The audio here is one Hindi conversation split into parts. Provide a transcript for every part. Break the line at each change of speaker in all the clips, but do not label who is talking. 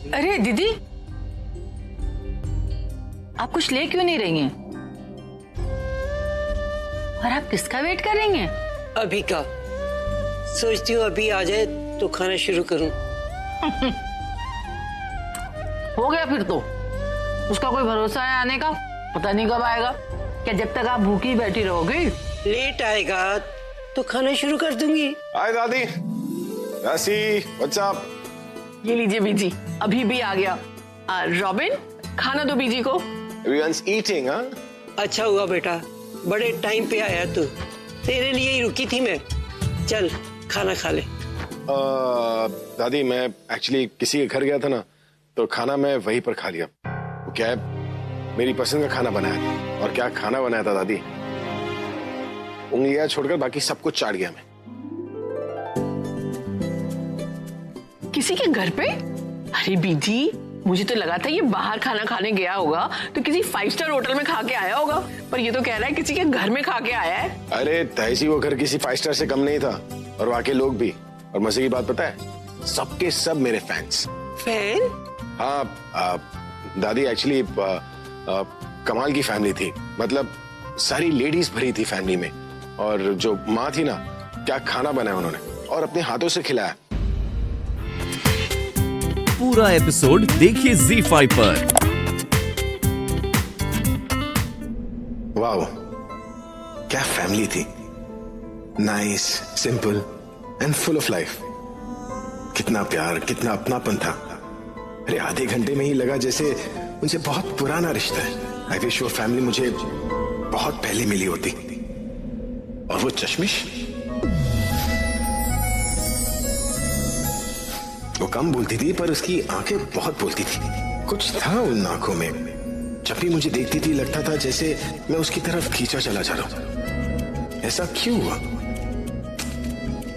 अरे दीदी, आप कुछ ले क्यों नहीं रही हैं? और आप किसका वेट करेंगे?
अभी का सोचती हूँ, अभी आ जाए तो खाना शुरू करूं।
हो गया फिर तो, उसका कोई भरोसा है आने का? पता नहीं कब आएगा। क्या जब तक आप भूखी बैठी रहोगी?
लेट आएगा तो खाना शुरू कर दूंगी।
हाय दादी, व्हाट्स अप?
ये लीजिए बीजी, अभी भी आ गया। रॉबिन, खाना दो बीजी को।
Everyone's eating, huh?
अच्छा हुआ बेटा, बड़े टाइम पे आया तू, तेरे लिए ही रुकी थी मैं। चल खाना खा ले।
दादी, मैं एक्चुअली किसी के घर गया था ना, तो खाना मैं वहीं पर खा लिया। वो क्या है, मेरी पसंद का खाना बनाया था। और क्या खाना बनाया था दादी, उंगलियां छोड़कर बाकी सब कुछ चाट गया मैं।
किसी के घर पे? अरे बीजी, मुझे तो लगा था ये बाहर खाना खाने गया होगा तो किसी 5 स्टार होटल में खा के आया होगा, पर ये तो कह रहा है किसी के घर में खा के आया है।
अरे तहसी, वो घर किसी 5 स्टार से कम नहीं था, और वहाँ के लोग भी। और मजे की बात पता है, सबके सब मेरे फैंस।
फैन?
हाँ दादी, एक्चुअली कमाल की फैमिली थी। मतलब सारी लेडीज भरी थी फैमिली में। और जो माँ थी ना, क्या खाना बनाया उन्होंने, और अपने हाथों से खिलाया।
पूरा एपिसोड देखिए ZEE5 पर।
वाओ, क्या फैमिली थी। Nice, simple and full of life. कितना प्यार, कितना अपनापन था। अरे आधे घंटे में ही लगा जैसे उनसे बहुत पुराना रिश्ता है। आई विश वो फैमिली मुझे बहुत पहले मिली होती। और वो चश्मिश, वो कम बोलती थी पर उसकी आंखें बहुत बोलती थी। कुछ था उन आंखों में। जब भी मुझे देखती थी लगता था जैसे मैं उसकी तरफ खींचा चला जा रहा हूं। ऐसा क्यों हुआ?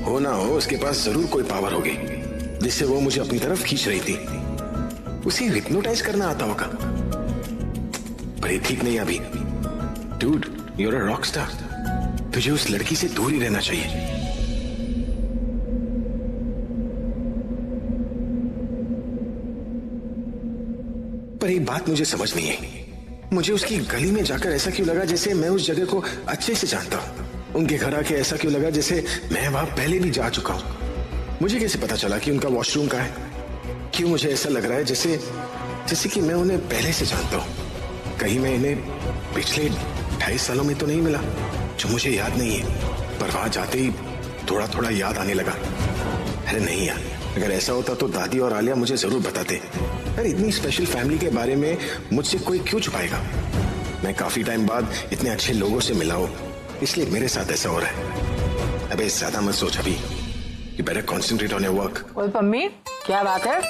हो ना हो, उसके पास जरूर कोई पावर होगी जिससे वो मुझे अपनी तरफ खींच रही थी। उसे हिप्नोटाइज करना आता होगा। पर ये ठीक नहीं अभी। Dude, you are a rock star. तुझे उस लड़की से दूर ही रहना चाहिए। पर एक बात मुझे समझ नहीं आई, मुझे उसकी गली में जाकर ऐसा क्यों लगा जैसे मैं उस जगह को अच्छे से जानता हूं। उनके घर आके ऐसा क्यों लगा जैसे मैं वहां पहले भी जा चुका हूं। मुझे कैसे पता चला कि उनका वॉशरूम कहाँ है? क्यों मुझे ऐसा लग रहा है जैसे कि मैं उन्हें पहले से जानता हूं। कहीं मैं इन्हें पिछले 2.5 सालों में तो नहीं मिला, जो मुझे याद नहीं है। पर वहां जाते ही थोड़ा थोड़ा याद आने लगा। अरे नहीं यार, अगर ऐसा होता तो दादी और आलिया मुझे जरूर बताते। अरे इतनी स्पेशल फैमिली के बारे में मुझसे कोई क्यों छुपाएगा? मैं काफी टाइम बाद इतने अच्छे लोगों से मिला हूं, इसलिए मेरे साथ ऐसा हो रहा है। अबे ज्यादा मत सोच अभी, you better concentrate on your work।
ओए पम्मी, क्या बात है?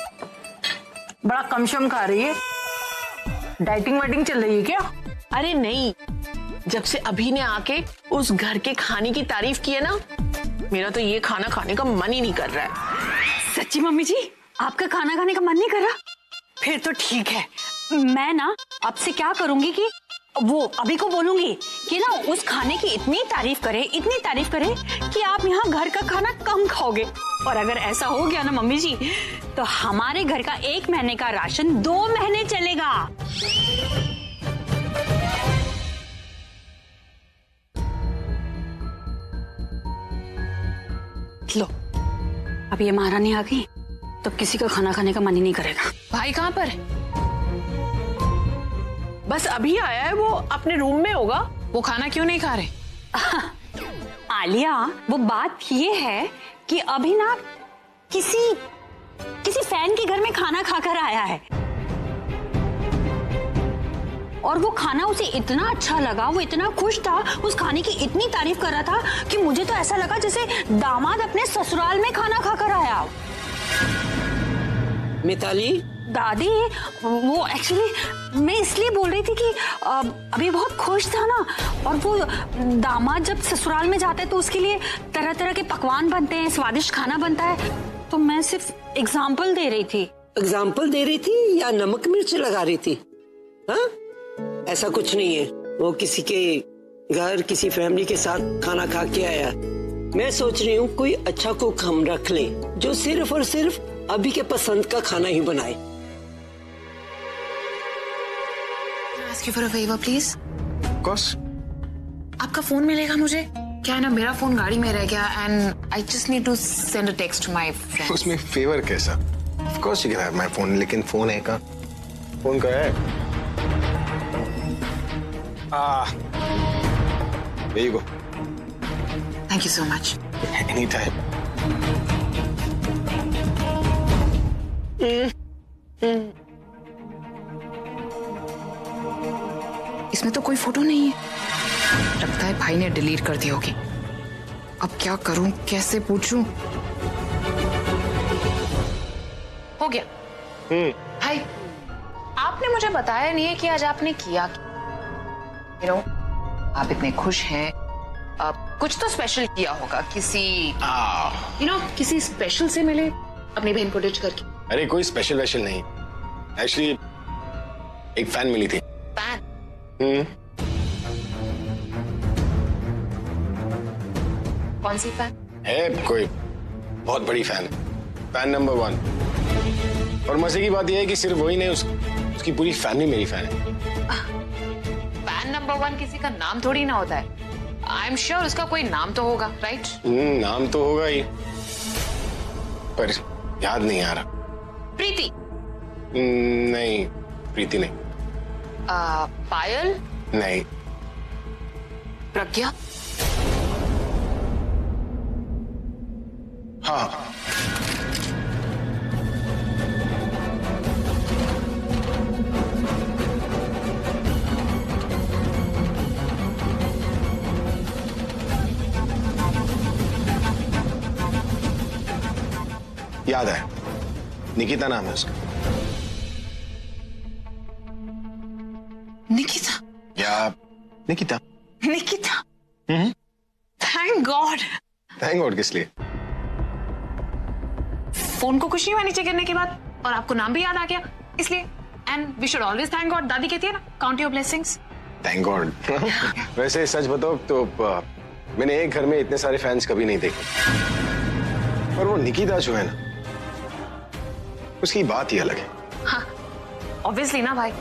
बड़ा कम शम खा रही है। डाइटिंग वाइटिंग चल रही है क्या?
अरे नहीं, जब से अभी ने आके उस घर के खाने की तारीफ की है ना, मेरा तो ये खाना खाने का मन ही नहीं कर रहा है।
सच्ची मम्मी जी, आपका खाना खाने का मन नहीं कर रहा? फिर तो ठीक है। मैं ना आपसे क्या करूंगी कि वो अभी को बोलूंगी कि ना उस खाने की इतनी तारीफ करे कि आप यहाँ घर का खाना कम खाओगे। और अगर ऐसा हो गया ना मम्मी जी, तो हमारे घर का 1 महीने का राशन 2 महीने चलेगा। लो, अब ये महारानी आ गई तो किसी का खाना खाने का मन ही नहीं करेगा।
भाई कहाँ पर है? बस अभी आया है, वो अपने रूम में होगा। वो खाना क्यों नहीं खा रहे?
आलिया, वो बात ये है कि अभी ना किसी फैन के घर में खाना खाकर आया है, और वो खाना उसे इतना अच्छा लगा, वो इतना खुश था, उस खाने की इतनी तारीफ कर रहा था कि मुझे तो ऐसा लगा जैसे दामाद अपने ससुराल में खाना खाकर आया।
मिताली,
दादी, वो एक्चुअली मैं इसलिए बोल रही थी कि अभी बहुत खुश था ना, और वो दामाद जब ससुराल में जाता है तो उसके लिए तरह तरह के पकवान बनते हैं, स्वादिष्ट खाना बनता है। तो मैं सिर्फ एग्जाम्पल दे रही थी।
एग्जाम्पल दे रही थी या नमक मिर्च लगा रही थी? हाँ, ऐसा कुछ नहीं है। वो किसी के घर किसी फैमिली के साथ खाना खा के आया। मैं सोच रही हूँ कोई अच्छा कुक हम रख लें जो सिर्फ और सिर्फ अभी के पसंद का खाना ही बनाए।
ask you for a favor, please?
Of course.
आपका फोन मिलेगा मुझे? क्या है ना, मेरा फोन गाड़ी में रह गया and I just need to send a text to my friend.
उसमें फेवर कैसा? Of course you can have my phone, लेकिन फोन है कहाँ? फोन का है? There you go.
Thank you so much.
Anytime.
इसमें तो कोई फोटो नहीं है। लगता है भाई ने डिलीट कर दी होगी। अब क्या करूं, कैसे पूछूं? हो गया। भाई, आपने मुझे बताया नहीं है कि आज आपने किया क्या। आप इतने खुश हैं, कुछ तो स्पेशल किया होगा, किसी किसी स्पेशल से मिले अपनी बहन को डिच करके।
अरे कोई स्पेशल वेशल नहीं, एक्चुअली एक फैन मिली थी।
फैन? कौन सी फैन?
है कोई बहुत बड़ी फैन, फैन नंबर 1। और मजे की बात यह है कि सिर्फ वही नहीं, उसकी पूरी फैमिली मेरी फैन है।
फैन नंबर 1 किसी का नाम थोड़ी ना होता है। आई एम श्योर उसका कोई नाम तो होगा, राइट?
नाम तो होगा ही, पर याद नहीं आ रहा।
प्रीति?
नहीं, प्रीति नहीं।
पायल?
नहीं।
प्रज्ञा?
हाँ। याद है, निकिता नाम है उसका।
निकिता?
या Nikita?
Nikita? Thank God.
Thank God किस लिए?
फोन को कुछ नहीं हुआ नीचे गिरने के बाद, और आपको नाम भी याद आ गया, इसलिए। And we should always thank God. दादी कहती है ना, count your blessings.
Thank God. वैसे सच बताओ तो मैंने एक घर में इतने सारे फैंस कभी नहीं देखे, और वो निकिता जो है ना, उसकी बात ही अलग है।
हाँ, ऑब्वियसली ना भाई,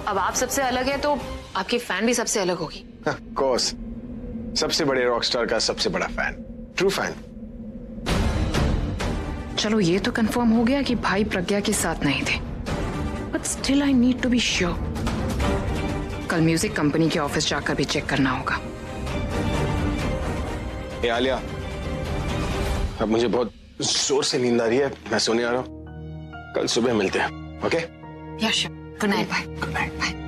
अब आप सबसे अलग है तो आपकी फैन भी सबसे अलग होगी।
ऑफ कोर्स, सबसे बड़े रॉकस्टार का सबसे बड़ा फैन, ट्रू फैन।
चलो ये तो कंफर्म हो गया कि भाई प्रज्ञा के साथ नहीं थे, but still I need to be sure. कल म्यूजिक कंपनी के ऑफिस जाकर भी चेक करना होगा।
ए आलिया, अब मुझे बहुत जोर से नींद आ रही है, मैं सोने आ रहा हूँ। कल सुबह मिलते हैं, ओके?
या श्योर। गुड नाइट भाई। गुड नाइट भाई।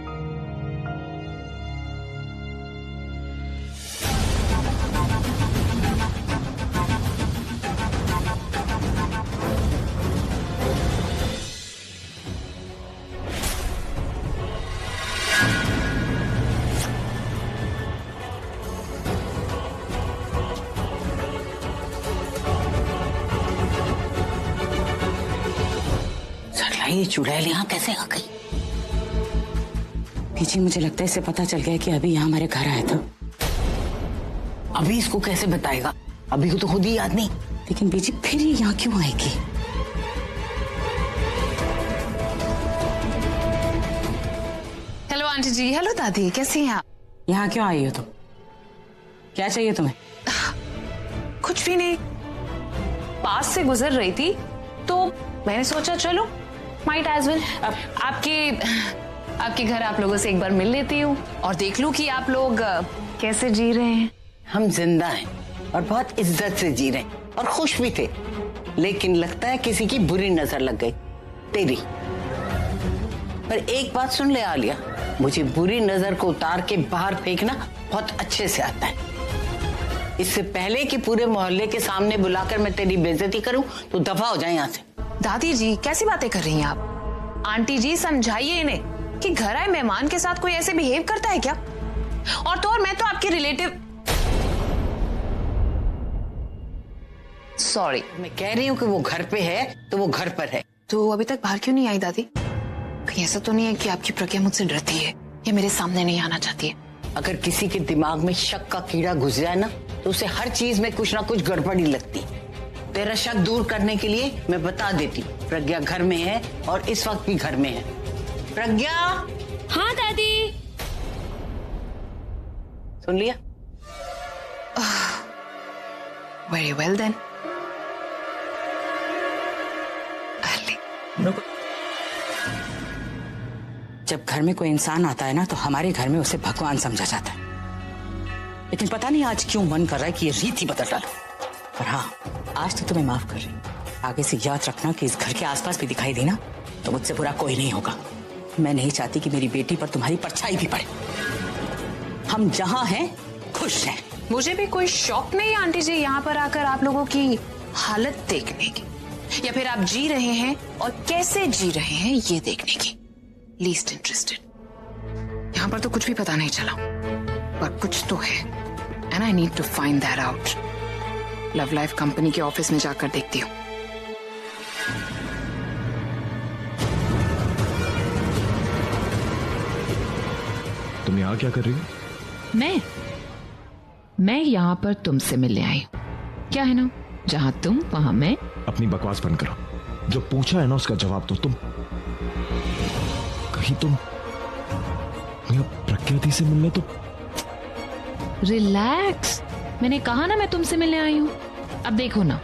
ये चुड़ैल यहाँ कैसे आ गई?
पीछे मुझे लगता है इसे पता चल गया कि अभी यहाँ हमारे घर आया था।
अभी इसको कैसे बताएगा? अभी को तो खुद ही याद नहीं।
लेकिन बीजी फिर ये यहाँ क्यों आएगी?
हेलो आंटी जी। हेलो दादी, कैसी हैं आप?
यहाँ क्यों आई हो तुम? क्या चाहिए तुम्हें?
कुछ भी नहीं, पास से गुजर रही थी तो मैंने सोचा चलो माइट एज वेल आपके घर आप लोगों से एक बार मिल लेती हूँ और देख लूं कि आप लोग कैसे जी रहे हैं।
हम जिंदा हैं और बहुत इज्जत से जी रहे हैं और खुश भी थे, लेकिन लगता है किसी की बुरी नजर लग गई, तेरी। पर एक बात सुन ले आलिया, मुझे बुरी नजर को उतार के बाहर फेंकना बहुत अच्छे से आता है। इससे पहले कि पूरे मोहल्ले के सामने बुलाकर मैं तेरी बेइज्जती करूं तो दफा हो जाए यहाँ से।
दादी जी कैसी बातें कर रही हैं आप? आंटी जी समझाइए इन्हें कि घर आए मेहमान के साथ कोई ऐसे बिहेव करता है क्या? और तो और मैं तो आपके रिलेटिव। सॉरी,
मैं कह रही हूँ कि वो घर पे है तो वो घर पर है।
तो अभी तक बाहर क्यों नहीं आई दादी? कहीं ऐसा तो नहीं है कि आपकी प्रज्ञा मुझसे डरती है या मेरे सामने नहीं आना चाहती है?
अगर किसी के दिमाग में शक का कीड़ा घुस जाए ना तो उसे हर चीज में कुछ ना कुछ गड़बड़ी लगती। तेरा शक दूर करने के लिए मैं बता देती, प्रज्ञा घर में है और इस वक्त भी घर में है। प्रज्ञा।
हाँ दादी।
सुन लिया?
Very well then.
जब घर में कोई इंसान आता है ना तो हमारे घर में उसे भगवान समझा जाता है, लेकिन पता नहीं आज क्यों मन कर रहा है कि ये रीत ही बदल डालो। पर हाँ, आज तो तुम्हें माफ कर रही हूँ। आगे से याद रखना कि इस घर के आसपास भी दिखाई देना तो मुझसे बुरा कोई नहीं होगा। मैं नहीं चाहती कि मेरी बेटी पर तुम्हारी परछाई भी पड़े। हम जहाँ हैं खुश हैं।
मुझे भी कोई शौक नहीं आंटी जी यहाँ पर आकर आप लोगों की हालत देखने की, या फिर आप जी रहे हैं और कैसे जी रहे हैं ये देखने की। Least interested. यहाँ पर तो कुछ भी पता नहीं चला, पर कुछ तो है and I need to find that out. Love life company के ऑफिस में जाकर देखती हूँ।
तुम यहाँ क्या कर रही हो?
मैं यहाँ पर तुमसे मिलने आई हूँ। क्या है ना, जहाँ तुम वहां मैं।
अपनी बकवास बंद करो। जो पूछा है ना उसका जवाब दो। तुम कहीं तुम प्रज्ञा दी से मिलने तो।
रिलैक्स, मैंने कहा ना मैं तुमसे मिलने आई हूँ। अब देखो ना,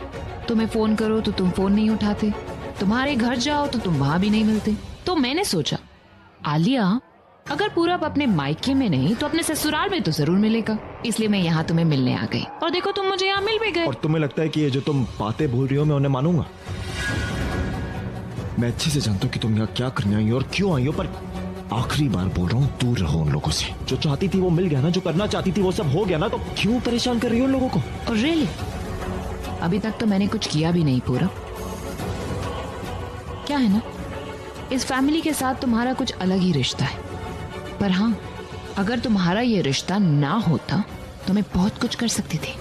तुम्हें फोन करो तो तुम फोन नहीं उठाते, तुम्हारे घर जाओ तो तुम वहां भी नहीं मिलते। तो मैंने सोचा आलिया अगर पूरब अपने मायके में नहीं तो अपने ससुराल में तो जरूर मिलेगा, इसलिए मैं यहाँ तुम्हें मिलने आ गई। और देखो तुम मुझे यहाँ मिल भी गए।
और तुम्हें लगता है कि ये जो तुम बातें बोल रही हो मैं उन्हें मानूंगा? मैं अच्छे से जानता हूँ कि तुम यहाँ क्या करने आई हो और क्यों आई हो, पर आखिरी बार बोल रहा हूँ दूर रहो उन लोगों से। जो चाहती थी वो मिल गया ना, जो करना चाहती थी वो सब हो गया ना, तो क्यों परेशान कर रही हो उन लोगों को?
और रियली अभी तक तो मैंने कुछ किया भी नहीं पूरा। क्या है ना, इस फैमिली के साथ तुम्हारा कुछ अलग ही रिश्ता है, पर हाँ अगर तुम्हारा ये रिश्ता ना होता तो मैं बहुत कुछ कर सकती थी।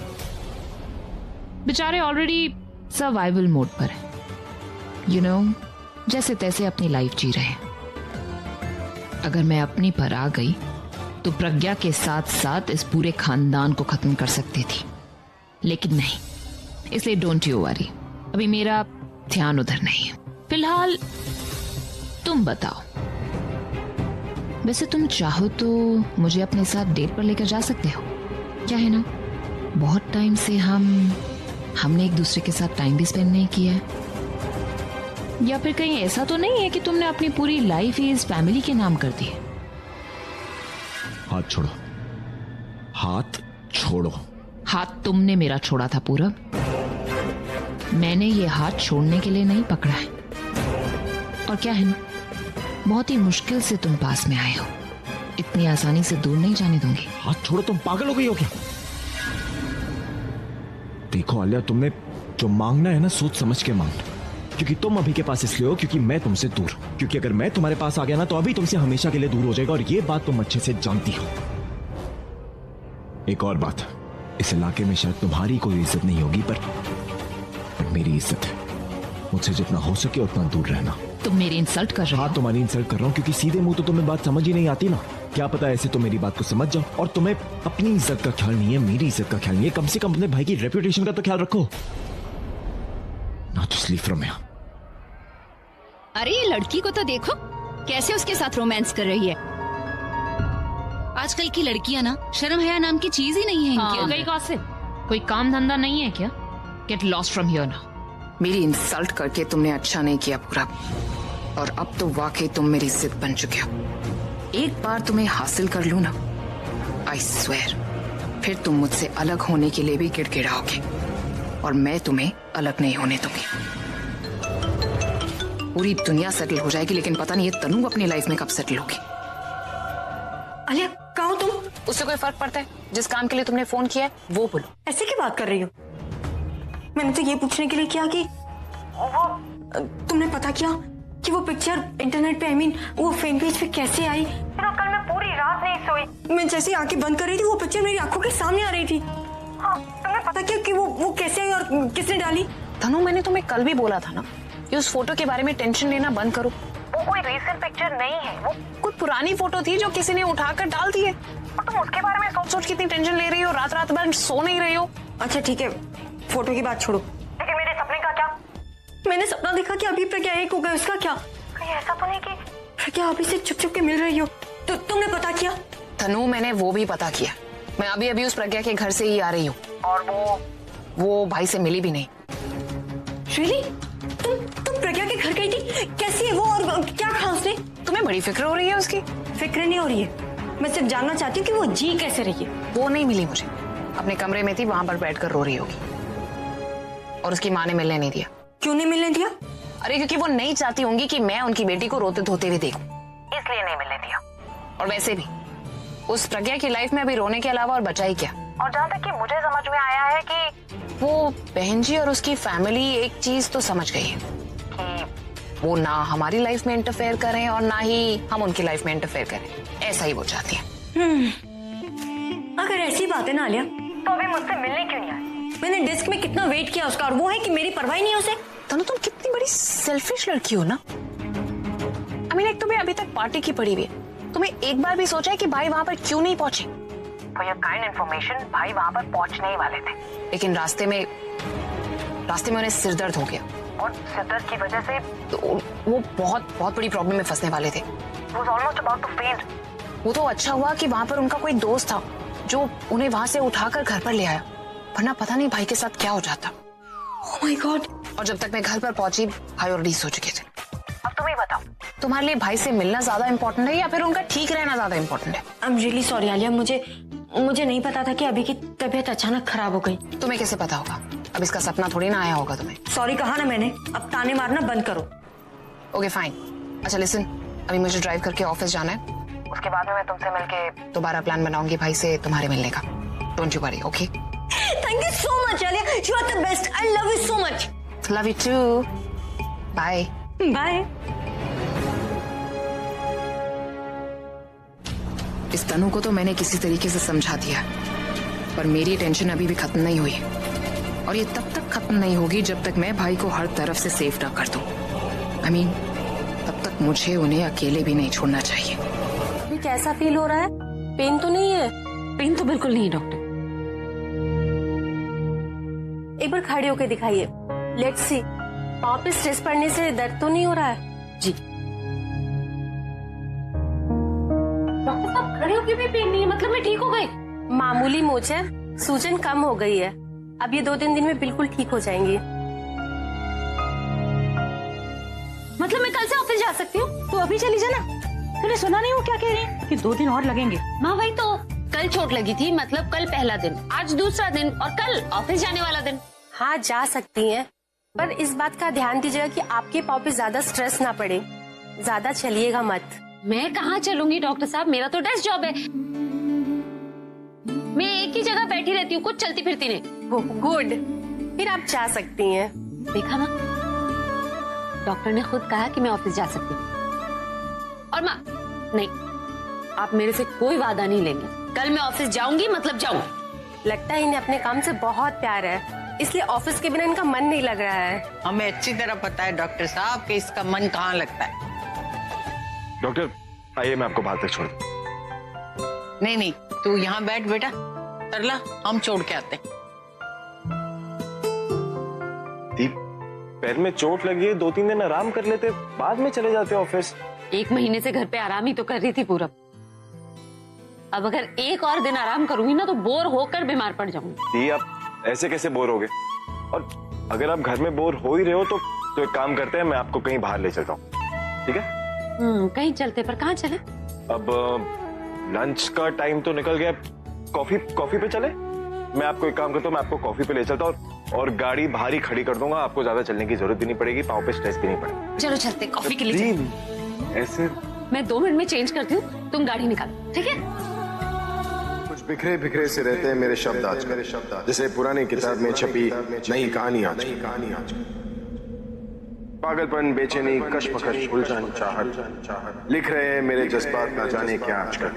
बेचारे ऑलरेडी सर्वाइवल मोड पर है, यू नो, जैसे तैसे अपनी लाइफ जी रहे हैं। अगर मैं अपनी पर आ गई तो प्रज्ञा के साथ साथ इस पूरे खानदान को खत्म कर सकती थी, लेकिन नहीं, इसलिए डोंट यू वरी, अभी मेरा ध्यान उधर नहीं है। फिलहाल तुम बताओ, वैसे तुम चाहो तो मुझे अपने साथ डेट पर लेकर जा सकते हो। क्या है ना, बहुत टाइम से हमने एक दूसरे के साथ टाइम भी स्पेंड नहीं किया है। या फिर कहीं ऐसा तो नहीं है कि तुमने अपनी पूरी लाइफ ही इस फैमिली के नाम कर दी है?
हाथ छोड़ो, हाथ छोड़ो।
हाथ तुमने मेरा छोड़ा था पूरब, मैंने ये हाथ छोड़ने के लिए नहीं पकड़ा है। और क्या है ना, बहुत ही मुश्किल से तुम पास में आए हो, इतनी आसानी से दूर नहीं जाने दूंगी।
हाथ छोड़ो, तुम पागल हो गई हो क्या? देखो आलिया, तुमने जो मांगना है ना सोच समझ के मांगना, क्योंकि तुम अभी के पास इसलिए हो क्योंकि मैं तुमसे दूर हूं। क्योंकि अगर मैं तुम्हारे पास आ गया ना तो अभी तुमसे हमेशा के लिए दूर हो जाएगा, और ये बात तुम अच्छे से जानती हो। एक और बात, इस इलाके में शायद तुम्हारी कोई इज्जत नहीं होगी, पर मेरी इज्जत है। मुझसे जितना हो सके उतना दूर रहना।
तुम मेरी इंसल्ट कर रहे हो?
हाँ, तुम्हारी इंसल्ट कर रहा हूँ, क्योंकि सीधे मुंह तो तुम्हें बात समझ ही नहीं आती ना। क्या पता ऐसे तो मेरी बात को समझ जाओ। और तुम्हें अपनी इज्जत का ख्याल नहीं है, मेरी इज्जत का ख्याल नहीं है। कम से कम अपने भाई की रेपुटेशन का तो ख्याल रखो। Not sleep from here.
अरे ये लड़की को तो देखो कैसे उसके साथ रोमांस कर रही है। आजकल की लड़कियां ना शर्म हया नाम की चीज ही नहीं है इनके अंदर।
गई कौन से? कोई काम धंधा नहीं है क्या? Get lost from here now. मेरी इंसल्ट करके तुमने अच्छा नहीं किया पूरा, और अब तो वाकई तुम मेरी जिद बन चुके हो। एक बार तुम्हें हासिल कर लूं ना, आई स्वेयर फिर तुम मुझसे अलग होने के लिए भी गिड़गिड़ाओगे, और मैं तुम्हें अलग नहीं होने दूंगी। पूरी दुनिया सेटल हो जाएगी, लेकिन पता नहीं ये तनु अपनी लाइफ में कब सेटल होगी।
आलिया कहाँ हो तुम?
उससे कोई फर्क पड़ता है? जिस काम के लिए तुमने फोन किया है वो बोलो।
ऐसे की बात कर रही हो? मैंने तो ये पूछने के लिए किया कि वो तुमने पता किया कि वो पिक्चर इंटरनेट पे वो फैन पेज पे कैसे आई। कल मैं पूरी रात नहीं सोई। मैं जैसे आंखें बंद कर रही थी वो पिक्चर मेरी आंखों के सामने आ रही थी। हाँ, तुमने पता किया कि वो कैसे आई और किसने डाली?
तनु, मैंने तुम्हें कल भी बोला था ना कि उस फोटो के बारे में टेंशन लेना बंद करो।
वो कोई रीसेंट पिक्चर नहीं है, वो
कोई पुरानी फोटो थी जो किसी ने उठाकर डाल दी है,
और तुम उसके बारे में
सोच कितनी टेंशन ले रही हो, रात रात भर सो नहीं रही हो।
अच्छा ठीक है, फोटो की बात छोड़ो, लेकिन मेरे सपने का क्या? मैंने सपना देखा कि अभी प्रज्ञा एक हो गई, उसका क्या? कहीं ऐसा तो नहीं कि प्रज्ञा अभी से चुप चुप के मिल रही हो? तो तुमने पता किया?
तनु, मैंने वो भी पता किया, मैं अभी अभी उस प्रज्ञा के घर से ही आ रही हूँ और वो भाई से मिली भी नहीं।
Really? तुम प्रज्ञा के घर गई थी? कैसी है वो और क्या कहा उसने?
तुम्हें बड़ी फिक्र हो रही है उसकी?
फिक्र नहीं हो रही है, मैं सिर्फ जानना चाहती हूँ कि वो जी कैसे रही है।
वो नहीं मिली मुझे, अपने कमरे में थी, वहां पर बैठकर रो रही होगी और उसकी माँ ने मिलने नहीं दिया।
क्यों नहीं मिलने दिया?
अरे क्योंकि वो नहीं चाहती होंगी कि मैं उनकी बेटी को रोते धोते हुए देखूं, इसलिए नहीं मिलने दिया। और वैसे भी उस प्रज्ञा की लाइफ में अभी रोने के अलावा और बचा ही क्या। और जहाँ तक कि मुझे समझ में आया है कि वो बहन जी और उसकी फैमिली एक चीज तो समझ गई है कि वो ना हमारी लाइफ में इंटरफेयर करें और ना ही हम उनकी लाइफ में इंटरफेयर करें, ऐसा ही वो चाहती है।
अगर ऐसी बात है ना आलिया, तो अभी मुझसे मिलने क्यों नहीं आए? मैंने डेस्क में कितना वेट किया उसका और वो है कि मेरी परवाह नहीं है उसे।
तनु तुम कितनी बड़ी सेल्फिश लड़की हो ना। एक तुम्हें अभी तक पार्टी की पड़ी हुई है, तुम्हें एक बार भी सोचा है कि भाई वहां पर क्यों नहीं पहुंचे? फॉर योर काइंड इन्फॉर्मेशन, भाई वहां पर पहुंचने ही वाले थे, लेकिन रास्ते में उन्हें सिरदर्द हो गया और सिरदर्द की वजह से वो बहुत बड़ी प्रॉब्लम में फंसने वाले थे। He was almost about to faint. वो तो अच्छा हुआ कि वहां पर उनका कोई दोस्त था जो उन्हें वहां से उठाकर घर पर ले आया, वरना पता नहीं भाई के साथ क्या हो जाता।
Oh my God!
और जब तक मैं घर पर पहुंची भाई ऑलरेडी सो चुके थे। अब तुम ही बताओ, तुम्हारे लिए भाई से मिलना ज्यादा इम्पोर्टेंट है या फिर उनका ठीक रहना ज्यादा इम्पोर्टेंट है?
I'm really sorry आलिया, मुझे नहीं पता था कि अभी की तबीयत अचानक खराब हो गई।
तुम्हें कैसे पता होगा? अब इसका सपना थोड़ी ना आया होगा तुम्हें।
सॉरी कहा ना मैंने, अब ताने मारना बंद करो।
Okay fine. अच्छा लिसन, अभी मुझे ड्राइव करके ऑफिस जाना है, उसके बाद में मैं तुमसे मिलके दोबारा प्लान बनाऊंगी भाई से तुम्हारे मिलने का। Don't you worry, okay?
Thank you so much Alia, you are the best, I love you so much.
Love you too, bye
bye.
इस तनु को तो मैंने किसी तरीके से समझा दिया, पर मेरी टेंशन अभी भी खत्म नहीं हुई और ये तब तक खत्म नहीं होगी जब तक मैं भाई को हर तरफ से सेफ ना कर दूं। तब तक मुझे उन्हें अकेले भी नहीं छोड़ना चाहिए।
अभी कैसा फील हो रहा है? पेन तो नहीं है?
पेन तो बिल्कुल नहीं डॉक्टर।
एक बार खड़े होकर दिखाइए, लेट्स सी। पाँव पे स्ट्रेस पड़ने से दर्द तो नहीं हो रहा है?
जी
डॉक्टर साहब, खड़े होकर भी पेन नहीं है, मतलब मैं ठीक हो गई? मामूली मोच है, सूजन कम हो गई है, अब ये 2-3 दिन में बिल्कुल ठीक हो जाएंगी।
मतलब मैं कल से ऑफिस जा सकती हूँ? तो अभी चली जाना। तूने सुना नहीं वो क्या कह रही है कि 2 दिन और लगेंगे?
माँ वही तो, कल चोट लगी थी, मतलब कल पहला दिन, आज दूसरा दिन और कल ऑफिस जाने वाला दिन।
हाँ जा सकती हैं, पर इस बात का ध्यान दीजिएगा कि आपके पाँव पे ज्यादा स्ट्रेस ना पड़े, ज्यादा चलिएगा मत।
मैं कहाँ चलूंगी डॉक्टर साहब, मेरा तो डेस्क जॉब है, मैं एक ही जगह बैठी रहती हूँ, कुछ चलती फिरती नहीं।
गुड, फिर आप जा सकती हैं।
देखा ना, डॉक्टर ने खुद कहा कि मैं ऑफिस जा सकती हूँ। और माँ नहीं, आप मेरे से कोई वादा नहीं लेंगे, कल मैं ऑफिस जाऊंगी मतलब जाऊंगी।
लगता है इन्हें अपने काम से बहुत प्यार है, इसलिए ऑफिस के बिना इनका मन नहीं लग रहा है।
हमें अच्छी तरह पता है डॉक्टर साहब कि इसका मन कहाँ लगता है।
डॉक्टर आइए, मैं आपको बाहर तक छोड़ दूं।
नहीं, तू यहाँ बैठ बेटा, तरला हम छोड़ के आते।
दीप, पैर में चोट लगी है, 2-3 दिन आराम कर लेते, बाद में चले जाते ऑफिस।
1 महीने से घर पे आराम ही तो कर रही थी पूरब, अब अगर एक और दिन आराम करूंगी ना तो बोर होकर बीमार पड़ जाऊंगी।
दी, आप ऐसे कैसे बोर होगे? और अगर आप घर में बोर हो ही रहे हो तो एक काम करते हैं, मैं आपको कहीं बाहर ले चलता हूँ, ठीक है?
कहीं चलते, पर कहाँ चले?
अब लंच का टाइम तो निकल गया, कॉफी पे चले? मैं आपको एक काम करता हूँ, मैं आपको कॉफी पे ले चलता हूँ और गाड़ी बाहर ही खड़ी कर दूंगा, आपको ज्यादा चलने की जरूरत भी नहीं पड़ेगी, पाँव पे स्ट्रेस भी नहीं पड़ेगा।
चलो चलते, कॉफी के लिए चलते।
ऐसे
मैं 2 मिनट में चेंज करती हूँ, तुम गाड़ी निकालो, ठीक है?
कुछ बिखरे बिखरे से रहते हैं मेरे शब्द आजकल, जैसे पुरानी किताब में छपी नई कहानी आजकल। पागलपन, बेचैनी, कश्मकश, उलझन, चाहत लिख रहे हैं मेरे जज्बात, ना जाने क्या आजकल।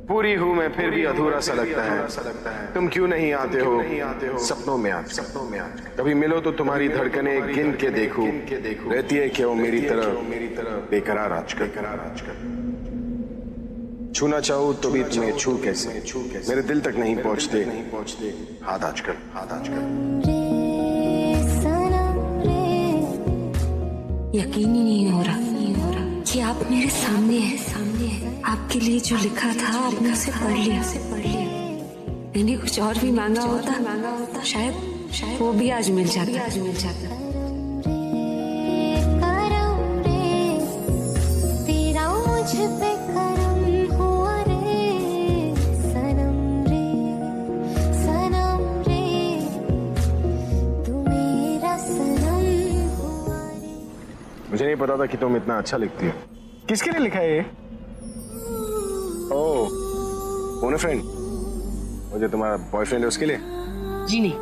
पूरी हूँ मैं फिर भी अधूरा सा लगता है, तुम क्यों नहीं आते हो सपनों में आज। कभी मिलो तो तुम्हारी धड़कने गिन के देखूं, रहती है क्यों मेरी तरह बेकरार आजकल। छूना चाहूँ तो भी तुम्हें छू कैसे, मेरे दिल तक नहीं पहुँचते हाथ आजकल।
यकीन ही नहीं हो रहा कि आप मेरे सामने हैं। आपके लिए जो लिखा था आपने उसे पढ़ लिया। इन्हें कुछ और भी मांगा होता शायद वो भी आज मिल जाता।
तेरा मुझ पे करम हुआ रे सनम रे तू मेरा सनम हुआ रे।
मुझे नहीं पता था कि तुम इतना अच्छा लिखती हो। किसके लिए लिखा है ये? ओह, कौन है फ्रेंड? मुझे तुम्हारा बॉयफ्रेंड है उसके लिए?
जी नहीं,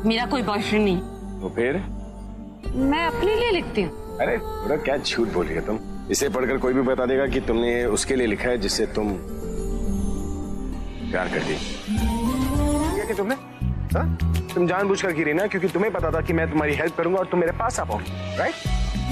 मेरा कोई बॉयफ्रेंड नहीं।
तो फिर?
मैं अपने लिए लिखती हूँ।
अरे पूरा क्या झूठ बोल रही है तुम। इसे पढ़कर कोई भी बता देगा कि तुमने उसके लिए लिखा है जिससे तुम प्यार कर दी। क्या कि तुमने तुम जानबूझकर गिरी ना, क्योंकि तुम्हें पता था कि मैं तुम्हारी हेल्प करूंगा और तुम मेरे पास आ पाओगी, राइट?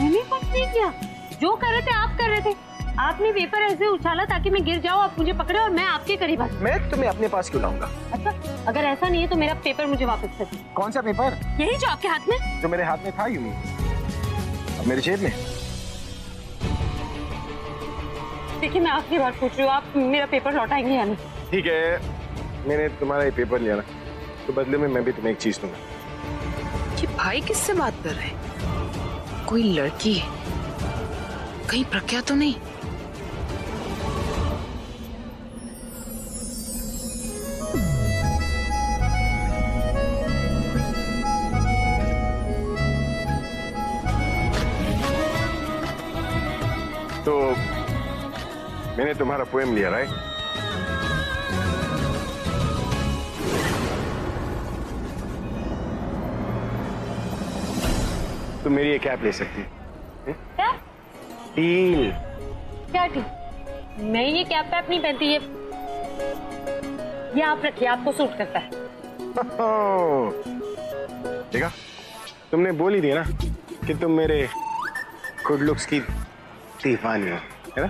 मैंने कुछ नहीं किया, जो कर रहे थे आप कर रहे थे। आपने पेपर ऐसे उछाला ताकि मैं गिर जाऊं, आप मुझे पकड़े और मैं आपके करीब आ जाऊं।
मैं तुम्हें अपने पास क्यों लाऊंगा?
अच्छा, अगर ऐसा नहीं है तो मेरा पेपर मुझे वापस कर दीजिए।
कौन सा पेपर?
यही जो आपके हाथ में।
जो मेरे हाथ में था, यूं अब मेरी जेब में।
देखिए, मैं आखिरी बार पूछ रही हूँ, आप मेरा पेपर लौटाएंगे या नहीं?
ठीक है, मैंने तुम्हारा ये पेपर लिया ना, तो बदले में मैं भी तुम्हें एक चीज दूंगा।
ये भाई किससे बात कर रहे हैं? कोई लड़की है? कहीं प्रज्ञा तो नहीं?
तो मैंने तुम्हारा पोएम लिया, राइट? तुम मेरी ये कैप ले सकती है।
क्या?
डील।
क्या ठीक? मैं ये कैप पैप नहीं पहनती, ये आप रखिए, आपको सूट करता है।
देखा, तुमने बोल ही दिया ना कि तुम मेरे गुड लुक्स की दीवानी हो, है ना?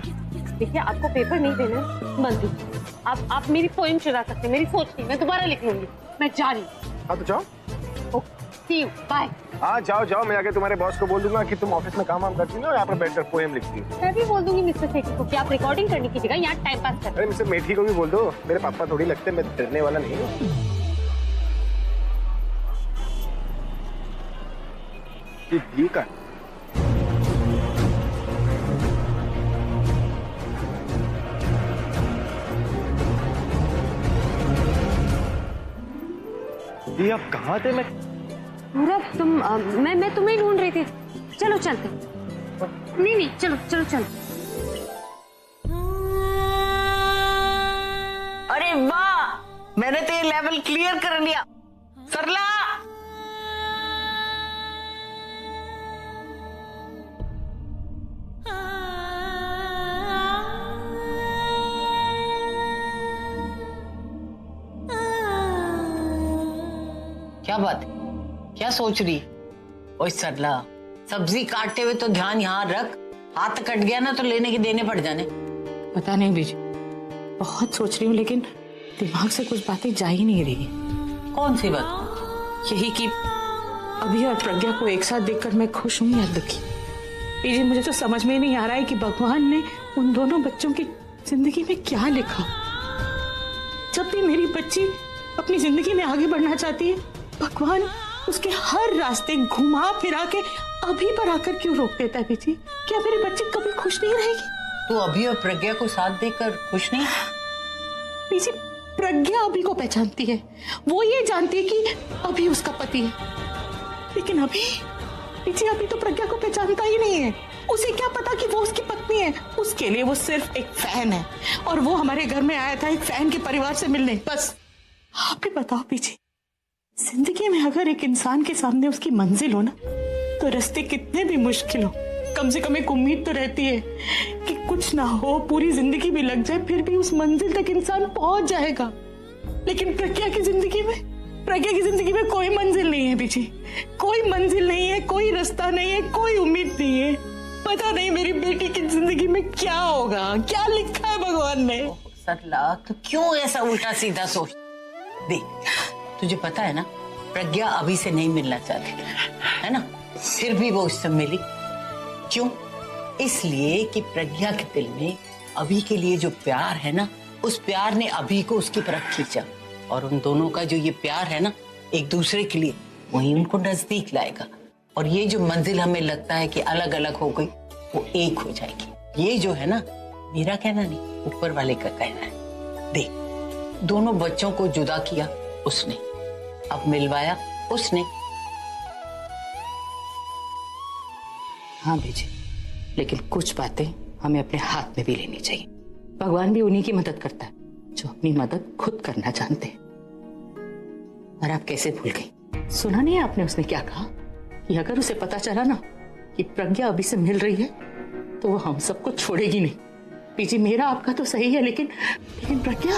देखिए, आपको पेपर नहीं देना, मत दीजिए। आप मेरी पोएम चुरा सकते हैं, मेरी सोच नहीं, मैं दोबारा लिख लूंगी। मैं जा रही हूँ।
हाँ तो जाओ।
See you, bye।
हाँ जाओ जाओ, मैं आगे तुम्हारे बॉस को बोल दूंगा कि तुम ऑफिस में काम करती हो, यहाँ पर बैठकर पोएम लिखती हो।
मैं भी बोल दूंगी मिस्टर सेठी को कि आप रिकॉर्डिंग करने की जगह यहाँ टाइम पास कर।
अरे मिस्टर मेठी को भी बोल दो, मेरे पापा थोड़ी लगते, मैं डरने वाला नहीं हूँ। ये का ये आप कहाँ थे? मैं
पूरा मैं तुम्हें ढूंढ रही थी। चलो चलते। नहीं चलो चलो चलो।
अरे वाह, मैंने तो ये लेवल क्लियर कर लिया। सरला, क्या बात है? क्या सोच रही? ओए सरला, सब्जी काटते हुए तो ध्यान यहाँ रख, हाथ कट गया ना तो लेने के देने पड़ जाने।
पता नहीं बीजी, बहुत सोच रही हूँ लेकिन दिमाग से कुछ बातें जा ही नहीं रही।
कौन सी बात?
यही कि अभी और प्रज्ञा को एक साथ देखकर मैं खुश हूँ या दुखी। बीजी, मुझे तो समझ में ही नहीं आ रहा है कि भगवान ने उन दोनों बच्चों की जिंदगी में क्या लिखा। जब भी मेरी बच्ची अपनी जिंदगी में आगे बढ़ना चाहती है, भगवान उसके हर रास्ते घुमा फिरा के अभी पर आकर क्यों रोक देता है? बीजी, क्या मेरी बच्ची कभी खुश नहीं रहेगी?
तू अभी और प्रज्ञा को साथ देकर खुश नहीं?
बीजी, प्रज्ञा अभी को पहचानती है, वो ये जानती है कि अभी उसका पति है, लेकिन अभी तो प्रज्ञा को पहचानता ही नहीं है। उसे क्या पता कि वो उसकी पत्नी है। उसके लिए वो सिर्फ एक फैन है, और वो हमारे घर में आया था एक फैन के परिवार से मिलने, बस। आप भी बताओ बीजी, जिंदगी में अगर एक इंसान के सामने उसकी मंजिल हो ना, तो रास्ते कितने भी मुश्किल हो, कम से कम एक उम्मीद तो रहती है कि कुछ ना हो, पूरी जिंदगी भी लग जाए, फिर भी उस मंजिल तक इंसान पहुंच जाएगा। लेकिन प्रज्ञा की जिंदगी में कोई मंजिल नहीं है बीजी, कोई मंजिल नहीं है, कोई रास्ता नहीं है, कोई उम्मीद नहीं है। पता नहीं मेरी बेटी की जिंदगी में क्या होगा, क्या लिखा है भगवान ने।
सरला, तू क्यों ऐसा उल्टा सीधा सोच? देख, तुझे पता है ना, प्रज्ञा अभी से नहीं मिलना चाहती है ना, फिर भी वो उससे मिली। क्यों? इसलिए कि प्रज्ञा के दिल में अभी के लिए जो प्यार है ना, उस प्यार ने अभी को उसकी तरफ खींचा, और उन दोनों का जो ये प्यार है ना एक दूसरे के लिए, वही उनको नजदीक लाएगा। और ये जो मंजिल हमें लगता है कि अलग अलग हो गई, वो एक हो जाएगी। ये जो है ना, मेरा कहना नहीं, ऊपर वाले का कहना है। देख, दोनों बच्चों को जुदा किया उसने, अब मिलवाया उसने।
हाँ बेजी, लेकिन कुछ बातें हमें अपने हाथ में भी लेनी चाहिए। भगवान भी उन्हीं की मदद करता है जो अपनी मदद खुद करना जानते हैं। और आप कैसे भूल गई? सुना नहीं आपने उसने क्या कहा कि अगर उसे पता चला ना कि प्रज्ञा अभी से मिल रही है तो वो हम सबको छोड़ेगी नहीं। बीजी, मेरा आपका तो सही है, लेकिन प्रज्ञा।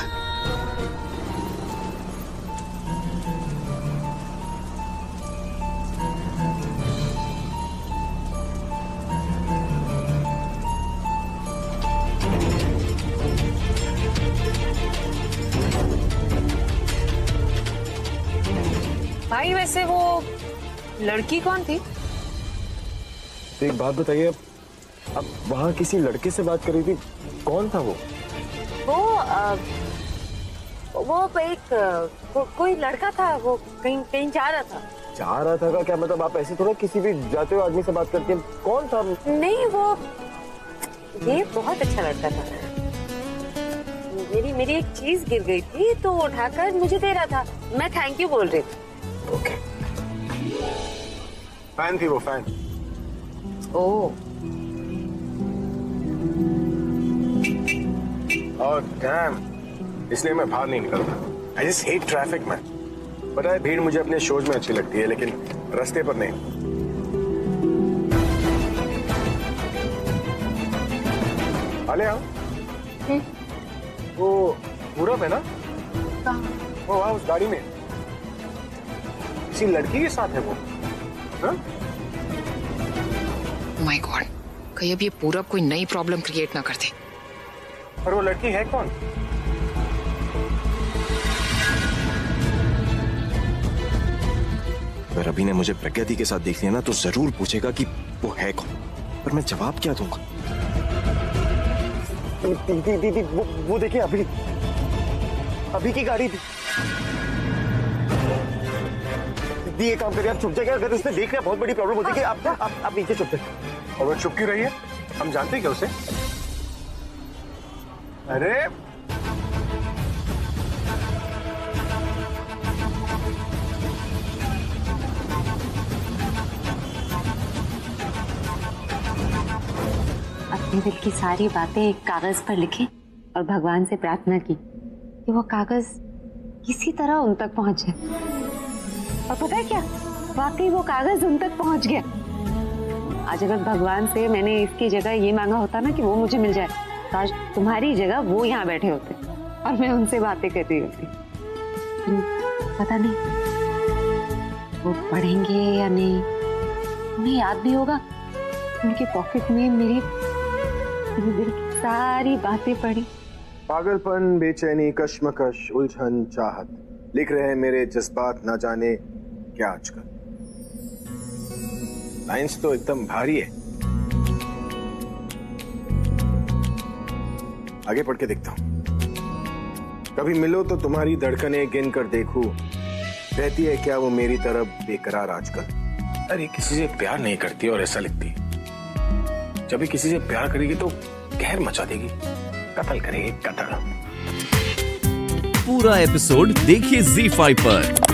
भाई वैसे वो लड़की कौन थी?
एक बात बताइए, अब वहाँ किसी लड़के से बात कर रही थी, कौन था वो?
वो एक कोई लड़का था, वो कहीं जा रहा था।
जा रहा था का क्या मतलब? आप ऐसे थोड़ा किसी भी जाते हुए आदमी से बात करती हैं। कौन था?
नहीं, ये बहुत अच्छा लड़का था। मेरी एक चीज गिर गई थी तो उठाकर मुझे दे रहा था। मैं थैंक यू बोल रही थी।
ओके। फैन थी वो, फैन।
ओह।
और डैम, इसलिए मैं बाहर नहीं निकलता। आई जस्ट हेट ट्रैफिक में। पता है, भीड़ मुझे अपने शोज में अच्छी लगती है, लेकिन रास्ते पर नहीं। आले आओ। वो पूरब है ना? वो वहाँ उस गाड़ी में किसी लड़की के साथ है वो।
माय गॉड, कहीं अब ये पूरब कोई नई प्रॉब्लम क्रिएट ना कर दे।
पर वो लड़की है कौन? अगर अभी ने मुझे प्रज्ञा दी के साथ देख लिया ना तो जरूर पूछेगा कि वो है कौन, पर मैं जवाब क्या दूंगा? दीदी, वो देखिए, अभी की गाड़ी थी। दीदी, ये काम करिए, आप छुप जाइए। अगर उसने देख लिया बहुत बड़ी प्रॉब्लम हो जाएगी। आप नीचे छुप जाइए। और वो छुप क्यों रही है? हम जानते हैं क्या उसे? अरे
अपने दिल की सारी बातें एक कागज पर लिखी और भगवान से प्रार्थना की कि वो कागज किसी तरह उन तक पहुंचे। और पता है क्या, वाकई वो कागज उन तक पहुंच गया। आज अगर भगवान से मैंने इसकी जगह ये मांगा होता ना कि वो मुझे मिल जाए, तो आज तुम्हारी जगह वो यहाँ बैठे होते और मैं उनसे बातें कर रही होती। पता नहीं वो पढ़ेंगे या नहीं, उन्हें याद भी होगा। उनके पॉकेट में मेरी दिल की सारी बातें पड़ी।
पागलपन, बेचैनी, कश्मकश, उलझन, चाहत, लिख रहे हैं मेरे जज्बात ना जाने क्या आजकल। लाइंस तो एकदम भारी है। आगे पढ़ के देखता हूं। कभी मिलो तो तुम्हारी धड़कनें गिन कर देखूं, रहती है क्या वो मेरी तरफ बेकरार आजकल। अरे किसी से प्यार नहीं करती और ऐसा लिखती, जब भी किसी से प्यार करेगी तो कहर मचा देगी, कत्ल करेगी, कत्ल।
पूरा एपिसोड देखिए ZEE5 पर।